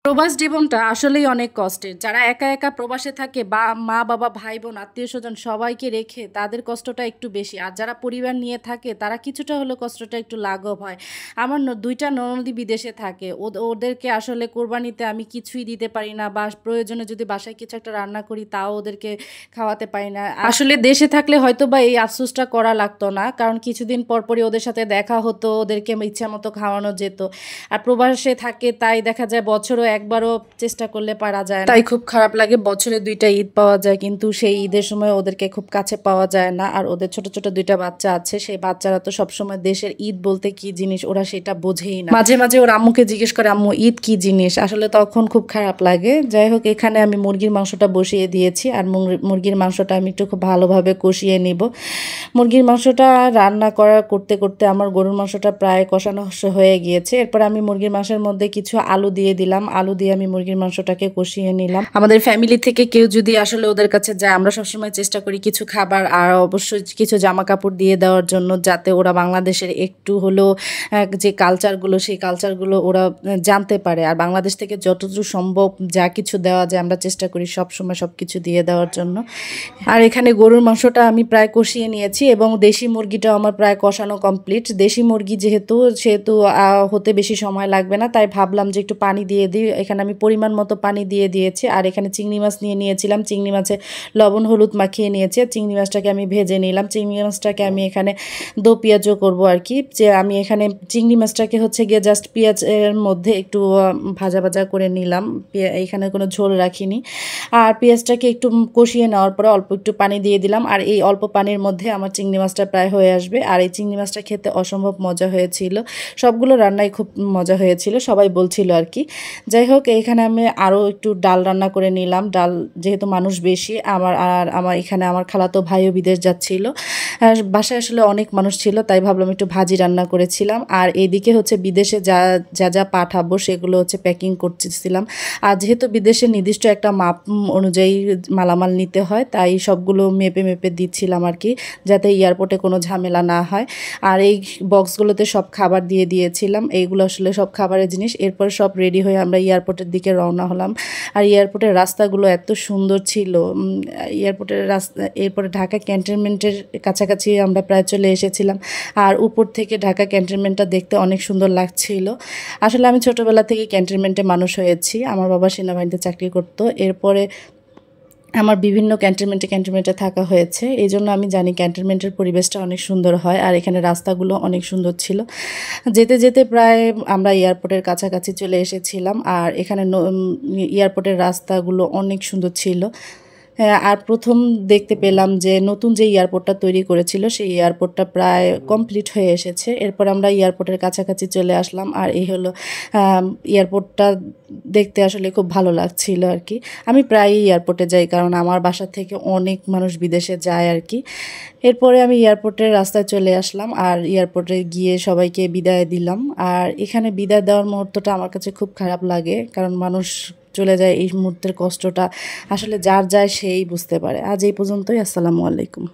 প্রবাস জীবনটা আসলেই অনেক কষ্টের। যারা একা একা প্রবাসে থাকে বা মা বাবা ভাই বোন আত্মীয় স্বজন সবাইকে রেখে তাদের কষ্টটা একটু বেশি, আর যারা পরিবার নিয়ে থাকে তারা কিছুটা হলেও কষ্টটা একটু লাঘব হয়। আমার দুইটা ননদই বিদেশে থাকে, ওদেরকে আসলে কোরবানিতে আমি কিছুই দিতে পারি না, বা প্রয়োজনে যদি বাসায় কিছু একটা রান্না করি তাও ওদেরকে খাওয়াতে পারি না। আসলে দেশে থাকলে হয়তো বা এই আফসোসটা করা লাগতো না, কারণ কিছুদিন পরপরই ওদের সাথে দেখা হতো, ওদেরকে ইচ্ছা মতো খাওয়ানো যেত। আর প্রবাসে থাকে তাই দেখা যায় বছরও একবারও চেষ্টা করলে পারা যায় না, তাই খুব খারাপ লাগে। বছরে দুইটা ঈদ পাওয়া যায়, কিন্তু সেই ঈদের সময় ওদেরকে খুব কাছে পাওয়া যায় না। আর ওদের ছোট ছোট দুইটা বাচ্চা আছে, সেই বাচ্চারা তো সবসময় দেশের ঈদ বলতে কি জিনিস ওরা সেটা বোঝেই না। মাঝে মাঝে ওর আম্মুকে জিজ্ঞেস করে আম্মু ঈদ কি জিনিস, আসলে তখন খুব খারাপ লাগে। যাই হোক, এখানে আমি মুরগির মাংসটা বসিয়ে দিয়েছি, আর মুরগির মাংসটা আমি একটু খুব ভালোভাবে কষিয়ে নিব। মুরগির মাংসটা রান্না করতে করতে আমার গরুর মাংসটা প্রায় কষানো হয়ে গিয়েছে। এরপর আমি মুরগির মাংসের মধ্যে কিছু আলু দিয়ে দিলাম, আলু দিয়ে আমি মুরগির মাংসটাকে কষিয়ে নিলাম। আমাদের ফ্যামিলি থেকে কেউ যদি আসলে ওদের কাছে যায়, আমরা সবসময় চেষ্টা করি কিছু খাবার আর অবশ্যই কিছু জামা কাপড় দিয়ে দেওয়ার জন্য, যাতে ওরা বাংলাদেশের একটু হলেও যে কালচারগুলো সেই কালচারগুলো ওরা জানতে পারে। আর বাংলাদেশ থেকে যতদূর সম্ভব যা কিছু দেওয়া যায় আমরা চেষ্টা করি সবসময় সব কিছু দিয়ে দেওয়ার জন্য। আর এখানে গরুর মাংসটা আমি প্রায় কষিয়ে নিয়েছি এবং দেশি মুরগিটাও আমার প্রায় কষানো কমপ্লিট। দেশি মুরগি যেহেতু সেহেতু হতে বেশি সময় লাগবে না, তাই ভাবলাম যে একটু পানি দিয়ে দিই। এখানে আমি পরিমাণ মতো পানি দিয়ে দিয়েছি। আর এখানে চিংড়ি মাছ নিয়েছিলাম, চিংড়ি মাছে লবণ হলুদ মাখিয়ে নিয়েছি। চিংড়ি মাছটাকে আমি ভেজে নিলাম। চিংড়ি মাছটাকে আমি এখানে দো পেঁয়াজও করবো আর কি। যে আমি এখানে চিংড়ি মাছটাকে হচ্ছে গিয়ে জাস্ট পেঁয়াজের মধ্যে একটু ভাজা ভাজা করে নিলাম, এখানে কোনো ঝোল রাখিনি। আর পেঁয়াজটাকে একটু কষিয়ে নেওয়ার পরে অল্প একটু পানি দিয়ে দিলাম, আর এই অল্প পানির মধ্যে আমার চিংড়ি মাছটা প্রায় হয়ে আসবে। আর এই চিংড়ি মাছটা খেতে অসম্ভব মজা হয়েছিল, সবগুলো রান্নাই খুব মজা হয়েছিল, সবাই বলছিল আর কি। যাই হোক, এইখানে আমি আরও একটু ডাল রান্না করে নিলাম। ডাল যেহেতু মানুষ বেশি, আমার এখানে আমার খালাতো ভাইও বিদেশ যাচ্ছিল, বাসায় আসলে অনেক মানুষ ছিল, তাই ভাবলাম একটু ভাজি রান্না করেছিলাম। আর এইদিকে হচ্ছে বিদেশে যা পাঠাবো সেগুলো হচ্ছে প্যাকিং করতেছিলাম। আর যেহেতু বিদেশে নির্দিষ্ট একটা মাপ অনুযায়ী মালামাল নিতে হয়, তাই সবগুলো মেপে মেপে দিচ্ছিলাম আর কি, যাতে এয়ারপোর্টে কোনো ঝামেলা না হয়। আর এই বক্সগুলোতে সব খাবার দিয়ে দিয়েছিলাম, এইগুলো আসলে সব খাবারের জিনিস। এরপর সব রেডি হয়ে আমরা এয়ারপোর্টের দিকে রওনা হলাম। আর এয়ারপোর্টের রাস্তাগুলো এত সুন্দর ছিল। এয়ারপোর্টের রাস্তা, এরপরে ঢাকা ক্যান্টনমেন্টের কাছাকাছি আমরা প্রায় চলে এসেছিলাম। আর উপর থেকে ঢাকা ক্যান্টনমেন্টটা দেখতে অনেক সুন্দর লাগছিল। আসলে আমি ছোটোবেলা থেকে ক্যান্টনমেন্টে মানুষ হয়েছি, আমার বাবা সেনাবাহিনীতে চাকরি করতো। এরপরে আমার বিভিন্ন ক্যান্টনমেন্টে থাকা হয়েছে, এই জন্য আমি জানি ক্যান্টনমেন্টের পরিবেশটা অনেক সুন্দর হয়। আর এখানে রাস্তাগুলো অনেক সুন্দর ছিল। যেতে যেতে প্রায় আমরা এয়ারপোর্টের কাছাকাছি চলে এসেছিলাম। আর এখানে এয়ারপোর্টের রাস্তাগুলো অনেক সুন্দর ছিল। আর প্রথম দেখতে পেলাম যে নতুন যে এয়ারপোর্টটা তৈরি করেছিল সেই এয়ারপোর্টটা প্রায় কমপ্লিট হয়ে এসেছে। এরপর আমরা এয়ারপোর্টের কাছাকাছি চলে আসলাম। আর এই হলো এয়ারপোর্টটা, দেখতে আসলে খুব ভালো লাগছিল আর কি। আমি প্রায়ই এয়ারপোর্টে যাই, কারণ আমার বাসা থেকে অনেক মানুষ বিদেশে যায় আর কি। এরপরে আমি এয়ারপোর্টের রাস্তায় চলে আসলাম, আর এয়ারপোর্টে গিয়ে সবাইকে বিদায় দিলাম। আর এখানে বিদায় দেওয়ার মুহূর্তটা আমার কাছে খুব খারাপ লাগে, কারণ মানুষ চলে যায়, এই মুহূর্তের কষ্টটা আসলে যার যায় সেই বুঝতে পারে। আজ এই পর্যন্তই। আসসালামু আলাইকুম।